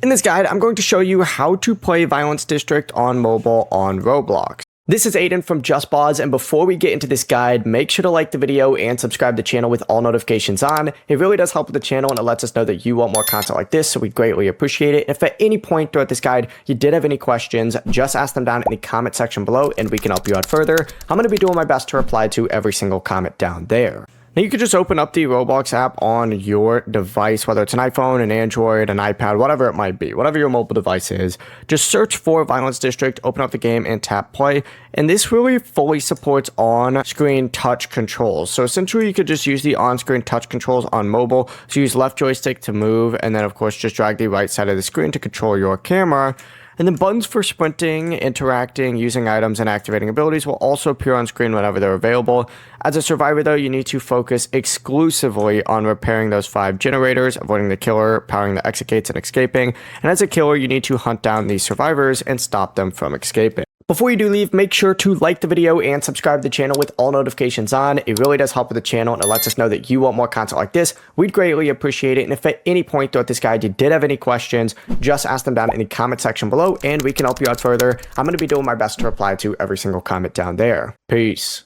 In this guide, I'm going to show you how to play Violence District on mobile on Roblox. This is Aiden from JustBoz, and before we get into this guide, make sure to like the video and subscribe to the channel with all notifications on. It really does help with the channel and it lets us know that you want more content like this, so we greatly appreciate it. If at any point throughout this guide you did have any questions, just ask them down in the comment section below and we can help you out further. I'm going to be doing my best to reply to every single comment down there. Now you could just open up the Roblox app on your device, whether it's an iPhone, an Android, an iPad, whatever it might be, whatever your mobile device is. Just search for Violence District, open up the game and tap play. And this really fully supports on-screen touch controls. So essentially you could just use the on-screen touch controls on mobile. So use left joystick to move and then of course just drag the right side of the screen to control your camera. And then buttons for sprinting, interacting, using items, and activating abilities will also appear on screen whenever they're available. As a survivor though, you need to focus exclusively on repairing those 5 generators, avoiding the killer, powering the exit gates, and escaping. And as a killer, you need to hunt down these survivors and stop them from escaping. Before you do leave, make sure to like the video and subscribe to the channel with all notifications on. It really does help with the channel and it lets us know that you want more content like this. We'd greatly appreciate it. And if at any point throughout this guide you did have any questions, just ask them down in the comment section below and we can help you out further. I'm going to be doing my best to reply to every single comment down there. Peace.